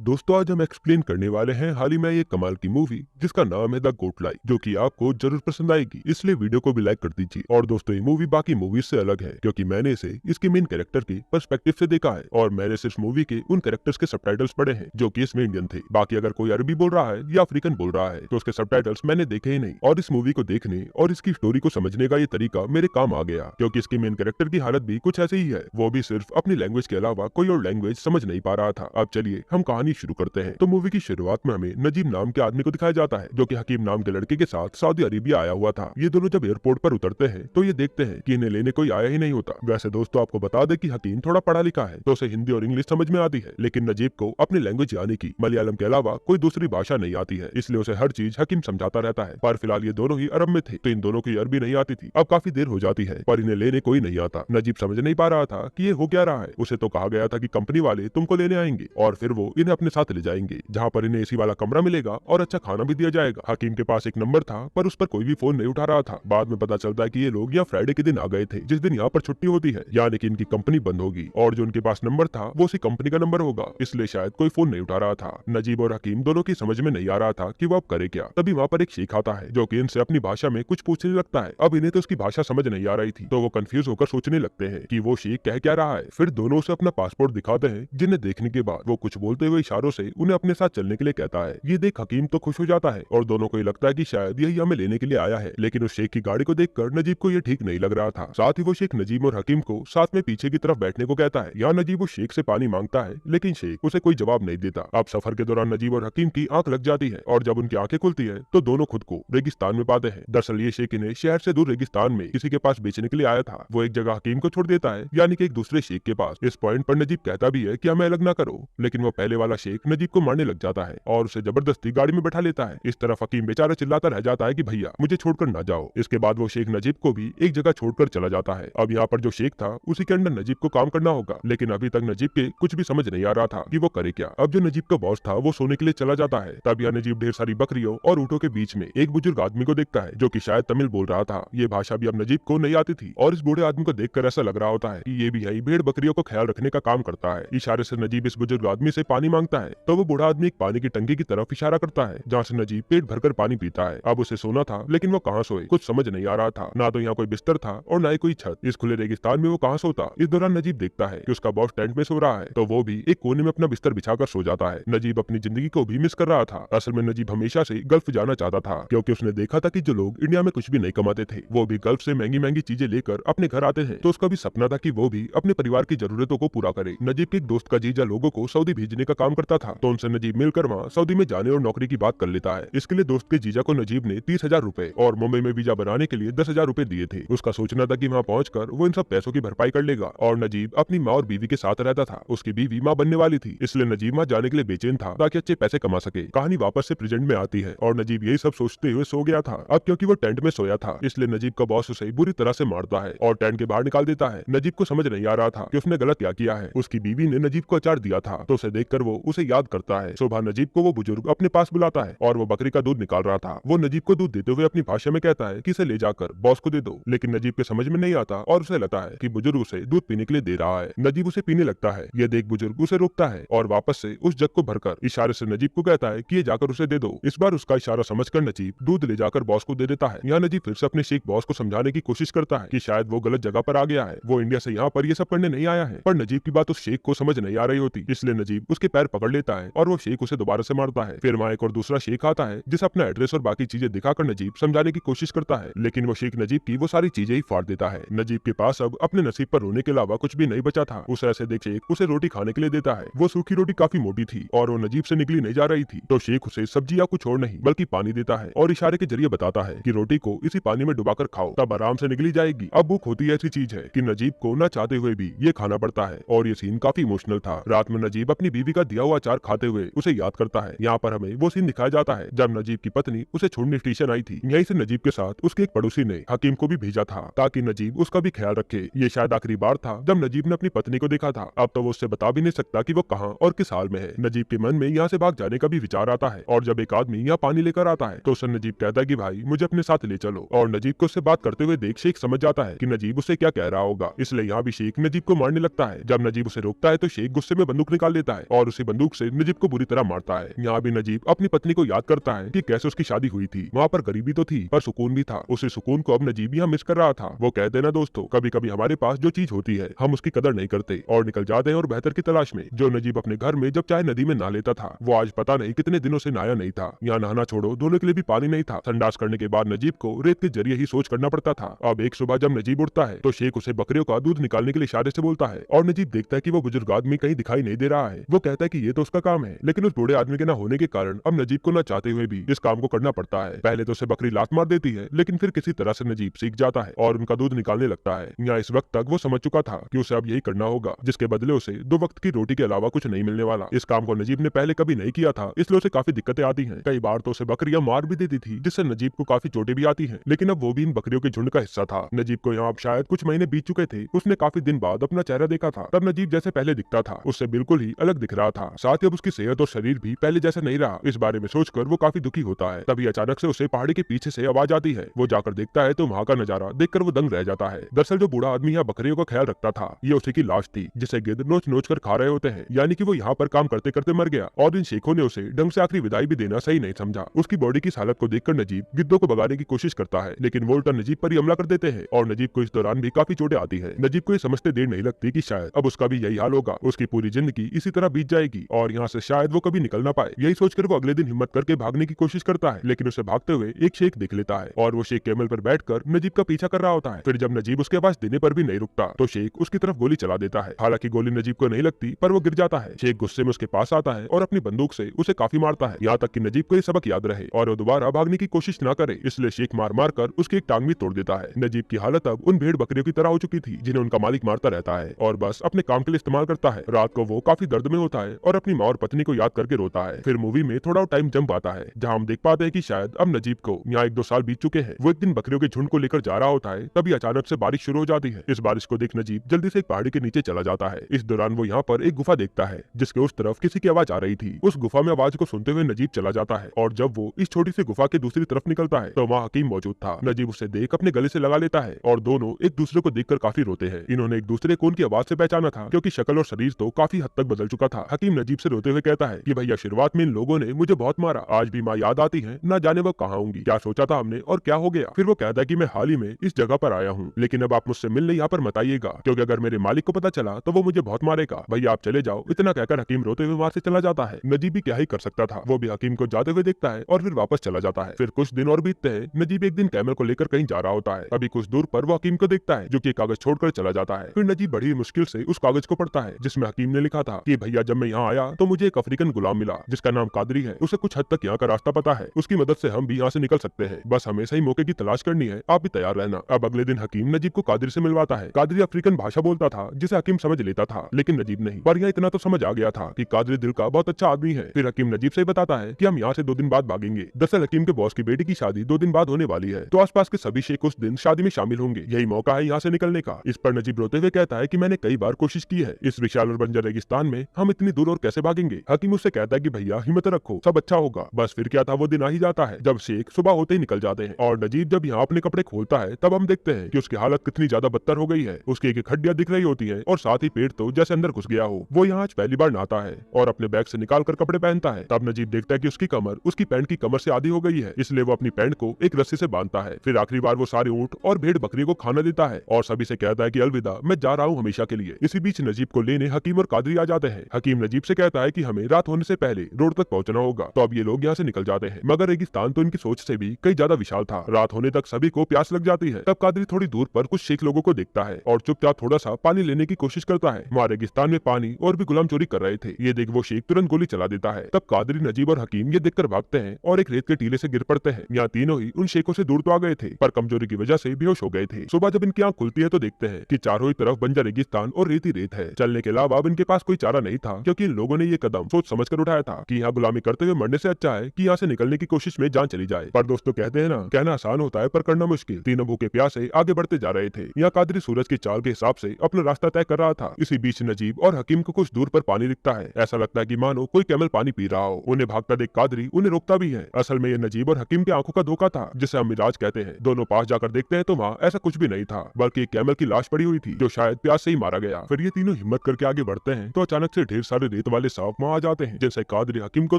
दोस्तों आज हम एक्सप्लेन करने वाले हैं हाल ही में ये कमाल की मूवी जिसका नाम है द गोट लाई, जो कि आपको जरूर पसंद आएगी। इसलिए वीडियो को भी लाइक कर दीजिए। और दोस्तों ये मूवी बाकी मूवीज से अलग है क्योंकि मैंने इसे इसके मेन कैरेक्टर के पर्सपेक्टिव से देखा है और मैंने सिर्फ मूवी के उन कैरेक्टर्स के सबटाइटल्स पढ़े हैं जो कि इसमें इंडियन थे। बाकी अगर कोई अरबी बोल रहा है या अफ्रीकन बोल रहा है तो उसके सबटाइटल्स मैंने देखे ही नहीं। और इस मूवी को देखने और इसकी स्टोरी को समझने का ये तरीका मेरे काम आ गया क्योंकि इसके मेन कैरेक्टर की हालत भी कुछ ऐसे ही है। वो भी सिर्फ अपनी लैंग्वेज के अलावा कोई और लैंग्वेज समझ नहीं पा रहा था। अब चलिए हम कहानी शुरू करते हैं। तो मूवी की शुरुआत में हमें नजीब नाम के आदमी को दिखाया जाता है जो कि हकीम नाम के लड़के के साथ सऊदी अरेबिया आया हुआ था। ये दोनों जब एयरपोर्ट पर उतरते हैं तो ये देखते हैं कि इन्हें लेने कोई आया ही नहीं होता। वैसे दोस्तों आपको बता दे कि हकीम थोड़ा पढ़ा लिखा है तो उसे हिंदी और इंग्लिश समझ में आती है, लेकिन नजीब को अपनी लैंग्वेज यानी कि मलयालम के अलावा कोई दूसरी भाषा नहीं आती है, इसलिए उसे हर चीज हकीम समझाता रहता है। पर फिलहाल ये दोनों ही अरब में थे तो इन दोनों की अरबी नहीं आती थी। अब काफी देर हो जाती है पर इन्हें लेने कोई नहीं आता। नजीब समझ नहीं पा रहा था कि ये हो क्या रहा है। उसे तो कहा गया था कि कंपनी वाले तुमको लेने आएंगे और फिर वो इन्हें अपने साथ ले जाएंगे जहाँ पर इन्हें एसी वाला कमरा मिलेगा और अच्छा खाना भी दिया जाएगा। हकीम के पास एक नंबर था पर उस पर कोई भी फोन नहीं उठा रहा था। बाद में पता चलता है कि ये लोग यहाँ फ्राइडे के दिन आ गए थे जिस दिन यहाँ पर छुट्टी होती है, यानी कि इनकी कंपनी बंद होगी और जो उनके पास नंबर था वो उसी कंपनी का नंबर होगा, इसलिए शायद कोई फोन नहीं उठा रहा था। नजीब और हकीम दोनों की समझ में नहीं आ रहा था कि वो अब करे क्या। तभी वहाँ पर एक शेख आता है जो कि इनसे अपनी भाषा में कुछ पूछने लगता है। अब इन्हें तो उसकी भाषा समझ नहीं आ रही थी तो वो कंफ्यूज होकर सोचने लगते हैं कि वो शेख कह क्या रहा है। फिर दोनों उसे अपना पासपोर्ट दिखाते हैं जिन्हें देखने के बाद वो कुछ बोलते हुए इशारों से उन्हें अपने साथ चलने के लिए कहता है। ये देख हकीम तो खुश हो जाता है और दोनों को ये लगता है कि शायद यही हमें लेने के लिए आया है, लेकिन उस शेख की गाड़ी को देखकर नजीब को ये ठीक नहीं लग रहा था। साथ ही वो शेख नजीब और हकीम को साथ में पीछे की तरफ बैठने को कहता है। यहाँ नजीब उस शेख से पानी मांगता है लेकिन शेख उसे कोई जवाब नहीं देता। अब सफर के दौरान नजीब और हकीम की आंख लग जाती है और जब उनकी आंखें खुलती है तो दोनों खुद को रेगिस्तान में पाते हैं। दरअसल ये शेख इन्हें शहर से दूर रेगिस्तान में किसी के पास बेचने के लिए आया था। वो एक जगह हकीम को छोड़ देता है, यानी कि एक दूसरे शेख के पास। इस पॉइंट पर नजीब कहता भी है कि हमें अलग ना करो, लेकिन वो पहले वाला शेख नजीब को मारने लग जाता है और उसे जबरदस्ती गाड़ी में बैठा लेता है। इस तरफ हकीम बेचारा चिल्लाता रह जाता है कि भैया मुझे छोड़कर ना जाओ। इसके बाद वो शेख नजीब को भी एक जगह छोड़कर चला जाता है। अब यहाँ पर जो शेख था उसी के अंडर नजीब को काम करना होगा, लेकिन अभी तक नजीब के कुछ भी समझ नहीं आ रहा था कि वो करे क्या। अब जो नजीब का बॉस था वो सोने के लिए चला जाता है। तब यह नजीब ढेर सारी बकरियों और ऊँटों के बीच में एक बुजुर्ग आदमी को देखता है जो कि शायद तमिल बोल रहा था। ये भाषा भी अब नजीब को नहीं आती थी और इस बूढ़े आदमी को देखकर ऐसा लग रहा होता है कि ये भी यही भेड़ बकरियों को ख्याल रखने का काम करता है। इशारे से नजीब इस बुजुर्ग आदमी से पानी मांगता है तो वो बूढ़ा आदमी एक पानी की टंकी की तरफ इशारा करता है जहाँ से नजीब पेट भरकर पानी पीता है। अब उसे सोना था लेकिन वो कहाँ सोए कुछ समझ नहीं आ रहा था। ना तो यहाँ कोई बिस्तर था और ना ही कोई छत। इस खुले रेगिस्तान में वो कहाँ सोता। इस दौरान नजीब देखता है कि उसका बॉस टेंट में सो रहा है तो वो भी एक कोने में अपना बिस्तर बिछाकर सो जाता है। नजीब अपनी जिंदगी को भी मिस कर रहा था। असल में नजीब हमेशा से गल्फ जाना चाहता था क्योंकि उसने देखा था कि जो लोग इंडिया में कुछ भी नहीं कमाते थे वो भी गल्फ से महंगी महंगी चीजें लेकर अपने घर आते हैं, तो उसका भी सपना था कि वो भी अपने परिवार की जरूरतों को पूरा करे। नजीब के एक दोस्त का जीजा लोगों को सऊदी भेजने का काम करता था तो उनसे नजीब मिलकर वहाँ सऊदी में जाने और नौकरी की बात कर लेता है। इसके लिए दोस्त के जीजा को नजीब ने 30,000 रूपए और मुंबई में वीजा बनाने के लिए 10,000 रूपए दिए थे। उसका सोचना था कि वहाँ पहुंचकर वो इन सब पैसों की भरपाई कर लेगा। और नजीब अपनी माँ और बीवी के साथ रहता था। उसकी बीवी माँ बनने वाली थी, इसलिए नजीब वहाँ जाने के लिए बेचैन था ताकि अच्छे पैसे कमा सके। कहानी वापस से प्रेजेंट में आती है और नजीब यही सब सोचते हुए सो गया था। अब क्योंकि वो टेंट में सोया था इसलिए नजीब का बॉस उसे बुरी तरह से मारता है और टेंट के बाहर निकाल देता है। नजीब को समझ नहीं आ रहा था कि उसने गलत क्या किया है। उसकी बीवी ने नजीब को अचार दिया था तो उसे देखकर वो उसे याद करता है। सुबह नजीब को वो बुजुर्ग अपने पास बुलाता है और वो बकरी का दूध निकाल रहा था। वो नजीब को दूध देते हुए अपनी भाषा में कहता है कि इसे ले जाकर बॉस को दे दो, लेकिन नजीब के समझ में नहीं आता और उसे लगता है कि बुजुर्ग उसे दूध पीने के लिए दे रहा है। नजीब उसे पीने लगता है। यह देख बुजुर्ग उसे रोकता है और वापस से उस जग को भरकर इशारे से नजीब को कहता है कि ये जाकर उसे दे दो। इस बार उसका इशारा समझकर नजीब दूध ले जाकर बॉस को दे देता है। यहाँ नजीब फिर से अपने शेख बॉस को समझाने की कोशिश करता है कि शायद वो गलत जगह पर आ गया है, वो इंडिया से यहाँ पर ये सब करने नहीं आया है। पर नजीब की बात उस शेख को समझ नहीं आ रही होती, इसलिए नजीब उसके पैर पकड़ लेता है और वो शेख उसे दोबारा से मारता है। फिर वहाँ एक और दूसरा शेख आता है जिसे अपना एड्रेस और बाकी चीजें दिखाकर नजीब समझाने की कोशिश करता है, लेकिन वो शेख नजीब की वो सारी चीजें ही फाड़ देता है। नजीब के पास अब अपने नसीब पर रोने के अलावा कुछ भी नहीं बचा था। उसे ऐसे देख शेख उसे रोटी खाने के लिए देता है। वो सूखी रोटी काफी मोटी थी और वो नजीब से निकली नहीं जा रही थी, तो शेख उसे सब्जी या कुछ और नहीं बल्कि पानी देता है और इशारे के जरिए बताता है कि रोटी को इसी पानी में डुबाकर खाओ, तब आराम से निकली जाएगी। अब भूख होती ऐसी चीज है कि नजीब को न चाहते हुए भी ये खाना पड़ता है और ये सीन काफी इमोशनल था। रात में नजीब अपनी बीवी का दिया हुआ अचार खाते हुए उसे याद करता है। यहाँ पर हमें वो सीन दिखाया जाता है जब नजीब की पत्नी उसे छोड़ने स्टेशन आई थी। यहीं से नजीब के साथ उसके एक पड़ोसी ने हकीम को भी भेजा था ताकि नजीब उसका भी ख्याल रखे। ये शायद आखिरी बार था जब नजीब ने अपनी पत्नी को देखा था। अब तो वो उससे बता भी नहीं सकता कि वो कहाँ और किस हाल में है। नजीब के मन में यहाँ से भाग जाने का भी विचार आता है और जब एक आदमी यहाँ पानी लेकर आता है तो उससे नजीब कहता है कि भाई मुझे अपने साथ ले चलो, और नजीब को उससे बात करते हुए देख शेख समझ जाता है कि नजीब उसे क्या कह रहा होगा, इसलिए यहाँ भी शेख नजीब को मारने लगता है। जब नजीब उसे रोकता है तो शेख गुस्से में बंदूक निकाल लेता है और उसी सी बंदूक से नजीब को बुरी तरह मारता है। यहाँ भी नजीब अपनी पत्नी को याद करता है कि कैसे उसकी शादी हुई थी। वहाँ पर गरीबी तो थी पर सुकून भी था। उसी सुकून को अब नजीब यहाँ मिस कर रहा था। वो कहते हैं ना दोस्तों, कभी कभी हमारे पास जो चीज होती है हम उसकी कदर नहीं करते और निकल जाते हैं और बेहतर की तलाश में। जो नजीब अपने घर में जब चाहे नदी में नहा लेता था, वो आज पता नहीं कितने दिनों से नहाया नहीं था। यहाँ नहाना छोड़ो, धोने के लिए भी पानी नहीं था। संडास करने के बाद नजीब को रेत के जरिए ही सोच करना पड़ता था। अब एक सुबह जब नजीब उठता है तो शेख उसे बकरियों का दूध निकालने के लिए इशारे से बोलता है और नजीब देखता है कि वो बुजुर्ग आदमी कहीं दिखाई नहीं दे रहा है। वो कहता है कि ये तो उसका काम है, लेकिन उस बूढ़े आदमी के न होने के कारण अब नजीब को न चाहते हुए भी इस काम को करना पड़ता है। पहले तो उसे बकरी लात मार देती है, लेकिन फिर किसी तरह से नजीब सीख जाता है और उनका दूध निकालने लगता है। यहाँ इस वक्त तक वो समझ चुका था कि उसे अब यही करना होगा, जिसके बदले उसे 2 वक्त की रोटी के अलावा कुछ नहीं मिलने वाला। इस काम को नजीब ने पहले कभी नहीं किया था, इसलिए उसे काफी दिक्कतें आती हैं। कई बार तो उसे बकरियां मार भी देती थी, जिससे नजीब को काफी चोटें भी आती हैं। लेकिन अब वो भी इन बकरियों के झुंड का हिस्सा था। नजीब को यहाँ अब शायद कुछ महीने बीत चुके थे। उसने काफी दिन बाद अपना चेहरा देखा था। तब नजीब जैसे पहले दिखता था उससे बिल्कुल ही अलग दिख रहा था। साथ ही अब उसकी सेहत और शरीर भी पहले जैसा नहीं रहा। इस बारे में सोचकर वो काफी दुखी होता है। तभी अचानक से उसे पहाड़ी के पीछे से आवाज आती है। वो जाकर देखता है तो वहाँ का नजारा देखकर वो दंग रह जाता है। दरअसल जो बूढ़ा आदमी यहाँ बकरियों का ख्याल रखता था, ये उसी की लाश थी, जिसे गिद्ध नोच नोच कर खा रहे होते हैं। यानी कि वो यहाँ पर काम करते करते मर गया और इन शेखों ने उसे ढंग से आखिरी विदाई भी देना सही नहीं समझा। उसकी बॉडी की हालत को देखकर नजीब गिद्धों को भगाने की कोशिश करता है, लेकिन वो उल्टा नजीब पर ही हमला कर देते हैं और नजीब को इस दौरान भी काफी चोटें आती है। नजीब को ये समझते देर नहीं लगती कि शायद अब उसका भी यही हाल होगा। उसकी पूरी जिंदगी इसी तरह बीत जाएगी और यहाँ से शायद वो कभी निकल ना पाए। यही सोचकर वो अगले दिन हिम्मत करके भागने की कोशिश करता है, लेकिन उसे भागते हुए एक शेख देख लेता है और वो शेख कैमल पर बैठकर नजीब का पीछा कर रहा होता है। फिर जब नजीब उसके आवाज देने पर भी नहीं रुकता तो शेख उसकी तरफ गोली चला देता है। हालांकि गोली नजीब को नहीं लगती, पर वो गिर जाता है। शेख गुस्से में उसके पास आता है और अपनी बंदूक से उसे काफी मारता है, यहाँ तक कि नजीब को ये सबक याद रहे और वो दोबारा भागने की कोशिश न करे। इसलिए शेख मार मार कर उसकी एक टांग भी तोड़ देता है। नजीब की हालत अब उन भेड़ बकरियों की तरह हो चुकी थी जिन्हें उनका मालिक मारता रहता है और बस अपने काम के लिए इस्तेमाल करता है। रात को वो काफी दर्द में होता है और अपनी माँ और पत्नी को याद करके रोता है। फिर मूवी में थोड़ा टाइम जंप आता है, जहाँ हम देख पाते हैं कि शायद अब नजीब को यहाँ 1-2 साल बीत चुके हैं। वो एक दिन बकरियों के झुंड को लेकर जा रहा होता है, तभी अचानक से बारिश शुरू हो जाती है। इस बारिश को देख नजीब जल्दी से एक पहाड़ी के नीचे चला जाता है। इस दौरान वो यहाँ पर एक गुफा देखता है, जिसके उस तरफ किसी की आवाज आ रही थी। उस गुफा में आवाज को सुनते हुए नजीब चला जाता है और जब वो इस छोटी सी गुफा के दूसरी तरफ निकलता है तो वहाँ हकीम मौजूद था। नजीब उसे देख अपने गले से लगा लेता है और दोनों एक दूसरे को देखकर काफी रोते हैं। इन्होंने एक दूसरे को उनकी आवाज से पहचाना था, क्योंकि शक्ल और शरीर तो काफी हद तक बदल चुका था। हकीम नजीब से रोते हुए कहता है कि भैया, शुरुआत में इन लोगों ने मुझे बहुत मारा, आज भी माँ याद आती है, ना जाने वो कहाँ होंगी, क्या सोचा था हमने और क्या हो गया। फिर वो कहता है कि मैं हाल ही में इस जगह पर आया हूँ, लेकिन अब आप मुझसे मिलने यहाँ पर मत आइएगा, क्योंकि अगर मेरे मालिक को पता चला तो वो मुझे बहुत मारेगा। भैया आप चले जाओ। इतना कहकर हकीम रोते हुए वहाँ से चला जाता है। नजीब भी क्या ही कर सकता था, वो भी हकीम को जाते हुए देखता है और फिर वापस चला जाता है। फिर कुछ दिन और बीतते हैं। नजीब एक दिन कैमल को लेकर कहीं जा रहा होता है। अभी कुछ दूर पर वो हकीम को देखता है, जो कि कागज छोड़कर चला जाता है। फिर नजीब बड़ी मुश्किल से उस कागज को पढ़ता है, जिसमें हकीम ने लिखा था कि भैया, जब मैं यहाँ आया तो मुझे एक अफ्रीकन गुलाम मिला जिसका नाम कादरी है। उसे कुछ हद तक यहाँ का रास्ता पता है, उसकी मदद से हम भी यहाँ से निकल सकते हैं। बस हमें सही मौके की तलाश करनी है, आप भी तैयार रहना। अब अगले दिन हकीम नजीब को कादरी से मिलवाता है। कादरी अफ्रीकन भाषा बोलता था, जिसे हकीम समझ लेता था, लेकिन नजीब नहीं। पर यहाँ इतना तो समझ आ गया था कि कादरी दिल का बहुत अच्छा आदमी है। फिर हकीम नजीब से बताता है कि हम यहाँ से 2 दिन बाद भागेंगे। दरअसल हकीम के बॉस की बेटी की शादी 2 दिन बाद होने वाली है, तो आसपास के सभी शेख उस दिन शादी में शामिल होंगे। यही मौका है यहाँ से निकलने का। इस पर नजीब रोते हुए कहता है कि मैंने कई बार कोशिश की है, इस विशाल और बंजर रेगिस्तान में हम इतनी दूर और कैसे भागेंगे। हकीम उससे कहता है कि भैया हिम्मत रखो, सब अच्छा होगा। बस फिर क्या था, वो दिन आ ही जाता है जब शेख सुबह होते ही निकल जाते हैं और नजीब जब यहाँ अपने कपड़े खोलता है तब हम देखते हैं कि उसकी हालत कितनी ज्यादा बदतर हो गई है। उसकी एक हड्डियां दिख रही होती है और साथ ही पेट तो जैसे अंदर घुस गया हो। वो यहाँ आज पहली बार नहाता है और अपने बैग से निकाल कर कपड़े पहनता है। तब नजीब देखता है कि उसकी कमर उसकी पैंट की कमर से आधी हो गई है, इसलिए वो अपनी पैंट को एक रस्सी से बांधता है। फिर आखिरी बार वो सारे ऊंट और भेड़ बकरी को खाना देता है और सभी से कहता है कि अलविदा, मैं जा रहा हूँ हमेशा के लिए। इसी बीच नजीब को लेने हकीम और कादरी आ जाते हैं। हकीम नजीब से कहता है कि हमें रात होने से पहले रोड तक पहुंचना होगा, तो अब ये लोग यहाँ से निकल जाते हैं। मगर रेगिस्तान तो इनकी सोच से भी कई ज्यादा विशाल था। रात होने तक सभी को प्यास लग जाती है। तब कादरी थोड़ी दूर पर कुछ शेख लोगों को देखता है और चुपचाप थोड़ा सा पानी लेने की कोशिश करता है। वहाँ रेगिस्तान में पानी और भी गुलाम चोरी कर रहे थे। ये देख वो शेख तुरंत गोली चला देता है। तब कादरी, नजीब और हकीम ये देखकर भागते हैं और एक रेत के टीले से गिर पड़ते हैं। यहाँ तीनों ही उन शेखों से दूर तो आ गए थे, पर कमजोरी की वजह से बेहोश हो गए थे। सुबह जब इनकी आंख खुलती है तो देखते हैं कि चारों ही तरफ बंजर रेगिस्तान और रेत ही रेत है। चलने के अलावा अब इनके पास कोई चारा नहीं था, क्योंकि इन लोगों ने ये कदम सोच समझ कर उठाया था कि यहाँ गुलामी करते हुए मरने से अच्छा है कि यहाँ से निकलने की कोशिश में जान चली जाए। पर दोस्तों कहते हैं ना, कहना आसान होता है पर करना मुश्किल। तीनों भूखे प्यासे आगे बढ़ते जा रहे थे। यहाँ कादरी सूरज की चाल के हिसाब से अपना रास्ता तय कर रहा था। इसी बीच नजीब और हकीम को कुछ दूर पर पानी दिखता है। ऐसा लगता है कि मानो कोई कैमल पानी पी रहा हो। उन्हें भागता देख कादरी उन्हें रोकता भी है। असल में ये नजीब और हकीम की आंखों का धोखा था, जिसे हम मिराज कहते हैं। दोनों पास जाकर देखते हैं तो वहाँ ऐसा कुछ भी नहीं था, बल्कि एक कैमल की लाश पड़ी हुई थी, जो शायद प्यास से ही मारा गया। फिर ये तीनों हिम्मत करके आगे बढ़ते हैं तो अचानक से ढेर सारे रेत वाले सांप वहाँ आ जाते हैं, जिनसे कादरी हकीम को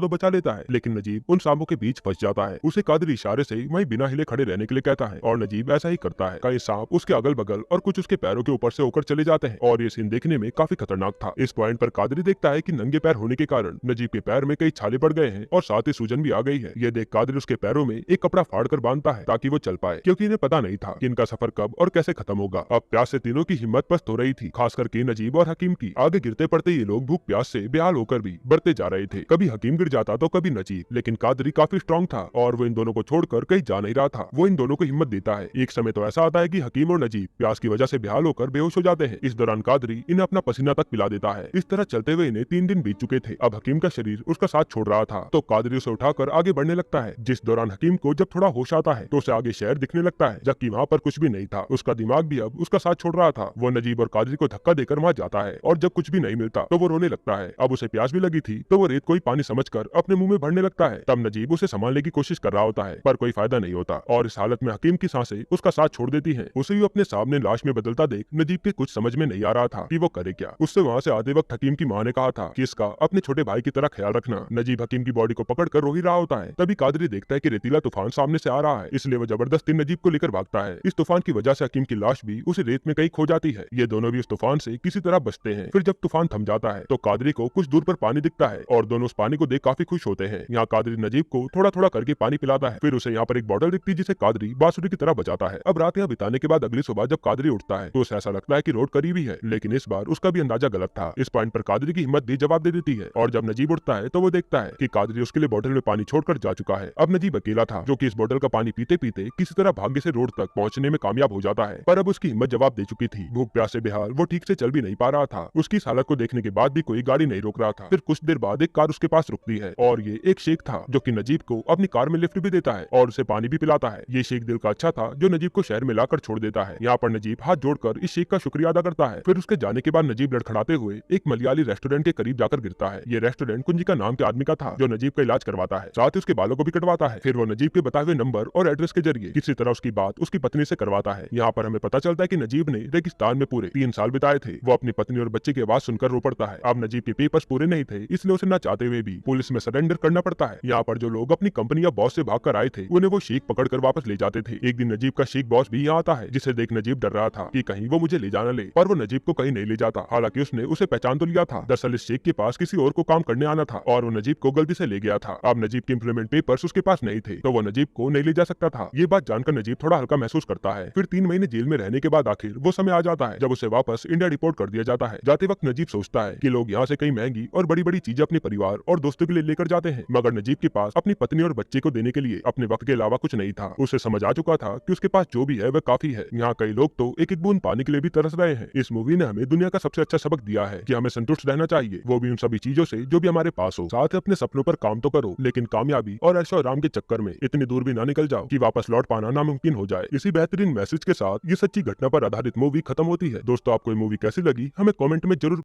तो बचा लेता है, लेकिन नजीब उन सांपों के बीच फंस जाता है। उसे कादरी इशारे से वहीं बिना हिले खड़े रहने के लिए कहता है और नजीब ऐसा ही करता है। कई सांप उसके अगल बगल और कुछ उसके पैरों के ऊपर से होकर चले जाते हैं और ये सीन देखने में काफी खतरनाक था। इस पॉइंट पर कादरी देखता है कि नंगे पैर होने के कारण नजीब के पैर में कई छाले पड़ गए हैं और साथ ही सूजन भी आ गई है। ये देख कादरी उसके पैरों में एक कपड़ा फाड़ कर बांधता है ताकि वो चल पाए, क्योंकि इन्हें पता नहीं था कि इनका सफर कब और कैसे खत्म होगा। अब प्यास से तीनों की हिम्मत पस्त हो रही थी, खास करके नजीब और हकीम की। आगे गिरते पड़ते ये लोग भूख प्यास से बेहाल होकर भी बढ़ते जा रहे थे। कभी हकीम गिर जाता तो कभी नजीब, लेकिन कादरी काफी स्ट्रांग था और वो इन दोनों को छोड़कर कहीं जा नहीं रहा था। वो इन दोनों को हिम्मत देता है। एक समय तो ऐसा आता है कि हकीम और नजीब प्यास की वजह से बेहाल होकर बेहोश हो जाते हैं। इस दौरान कादरी इन्हें अपना पसीना तक पिला देता है। इस तरह चलते हुए इन्हें 3 दिन बीत चुके थे। अब हकीम का शरीर उसका साथ छोड़ रहा था, तो कादरी उसे उठाकर आगे बढ़ने लगता है। जिस दौरान हकीम को जब थोड़ा होश आता है तो उसे आगे शहर दिखने लगता है, जबकि वहाँ पर कुछ भी नहीं था। उसका दिमाग भी अब उसका साथ छोड़ रहा था। वो नजीब और कादरी को धक्का देकर वहाँ जाता है और जब कुछ भी नहीं मिलता तो वो रोने लगता है। अब उसे प्यास भी लगी थी तो वो रेत को ही पानी समझकर अपने मुंह में भरने लगता है। तब नजीब उसे संभालने की कोशिश कर रहा होता है, पर कोई फायदा नहीं होता और इस हालत में हकीम की सांसें उसका साथ छोड़ देती हैं। उसे भी अपने सामने लाश में बदलता देख नजीब के कुछ समझ में नहीं आ रहा था कि वो करे क्या। उससे वहाँ से आते वक्त हकीम की माँ ने कहा था कि इसका अपने छोटे भाई की तरह ख्याल रखना। नजीब हकीम की बॉडी को पकड़कर रो ही रहा होता है। तभी कादरी देखता है कि रेतीला तूफान सामने से आ रहा है, इसलिए वो जबरदस्ती नजीब को लेकर भागता है। इस तूफान की वजह से हकीम की लाश भी उसे रेत में कहीं खो जाती है। ये दोनों भी उस तूफान से किसी तरह बचते हैं। फिर जब तूफान थम जाता है तो कादरी को कुछ दूर पर पानी दिखता है और दोनों उस पानी को देख काफी खुश होते हैं। यहाँ कादरी नजीब को थोड़ा थोड़ा करके पानी पिलाता है। फिर उसे यहाँ पर एक बॉटल दिखती है जिसे कादरी बांसुरी की तरह बजाता है। अब रात यहाँ बिताने के बाद अगली सुबह जब कादरी उठता है तो उसे ऐसा लगता है कि रोड करीब ही है, लेकिन इस बार उसका भी अंदाजा गलत था। इस पॉइंट पर कादरी की हिम्मत भी जवाब दे देती है और जब नजीब उठता है तो वो देखता है कि कादरी उसके लिए बोतल में पानी छोड़कर जा चुका है। अब नजीब अकेला था, जो कि इस बोतल का पानी पीते पीते किसी तरह भाग्य से रोड तक पहुंचने में कामयाब हो जाता है, पर अब उसकी हिम्मत जवाब दे चुकी थी। भूख प्यास से बेहाल वो ठीक से चल भी नहीं पा रहा था। उसकी इस हालत को देखने के बाद भी कोई गाड़ी नहीं रोक रहा था। फिर कुछ देर बाद एक कार उसके पास रुकती है और ये एक शेख था, जो कि नजीब को अपनी कार में लिफ्ट भी देता है और उसे पानी भी पिलाता है। ये शेख दिल का अच्छा था, जो नजीब को शहर में लाकर छोड़ देता है। यहाँ पर नजीब हाथ जोड़कर इस शेख का शुक्रिया अदा करता है। फिर उसके जाने के बाद नजीब लड़खड़ाते हुए एक मलयाली रेस्टोरेंट के करीब जाकर गिरता है। ये रेस्टोरेंट कुंजिका नाम के आदमी का था, जो नजीब का इलाज करवाता है, साथ ही उसके बालों को भी कटवाता है। फिर वो नजीब के बताए हुए नंबर और एड्रेस के जरिए किसी तरह उसकी बात उसकी पत्नी से करवाता है। यहाँ पर हमें पता चलता है कि नजीब ने रेगिस्तान में पूरे 3 साल बिताए थे। वो अपनी पत्नी और बच्चे की आवाज सुनकर रो पड़ता है। अब नजीब के पेपर्स पूरे नहीं थे, इसलिए उसे न चाहते हुए भी पुलिस में सरेंडर करना पड़ता है। यहाँ पर जो लोग अपनी कंपनी या बॉस से भागकर आए थे, उन्हें वो शेख पकड़कर वापस ले जाते थे। एक दिन नजीब का शेख बॉस भी यहाँ आता है, जिसे देख नजीब डर रहा था कि कहीं वो मुझे ले जाना ले, पर वो नजीब को कहीं नहीं ले जाता। हालांकि उसने उसे पहचान तो लिया था। दरअसल इस शेख के पास किसी और को काम करने आना था और वो नजीब को गलती से ले गया था। अब नजीब के एम्प्लॉयमेंट पेपर्स उसके पास नहीं थे, तो वो नजीब को नहीं ले जा सकता था। ये बात जानकर नजीब थोड़ा हल्का महसूस करता है। फिर 3 महीने जेल में रहने के बाद आखिर वो समय आ जाता है जब उसे वापस इंडिया डिपोर्ट कर दिया जाता है। जाते वक्त नजीब सोचता है कि लोग यहाँ से कई महंगी और बड़ी बड़ी चीजें अपने परिवार और दोस्तों के लिए लेकर जाते हैं, मगर नजीब के पास अपनी पत्नी और बच्चे को देने के लिए अपने वक्त के अलावा कुछ नहीं था। उसे समझ आ चुका था कि उसके पास जो भी है वह काफी है। यहाँ कई लोग तो एक एक बूंद पानी के लिए भी तरस रहे हैं। इस मूवी ने हमें दुनिया का सबसे अच्छा सबक दिया है कि हमें संतुष्ट रहना चाहिए, वो भी उन सभी चीजों से जो भी हमारे पास हो। साथ ही अपने सपनों पर काम तो करो, लेकिन कामयाबी और ऐशो आराम के चक्कर में इतनी दूर भी ना निकल जाओ कि वापस लौट पाना नामुमकिन हो जाए। इसी बेहतरीन मैसेज के साथ ये सच्ची घटना पर आधारित मूवी खत्म होती है। दोस्तों, आपको ये मूवी कैसी लगी हमें कमेंट में जरूर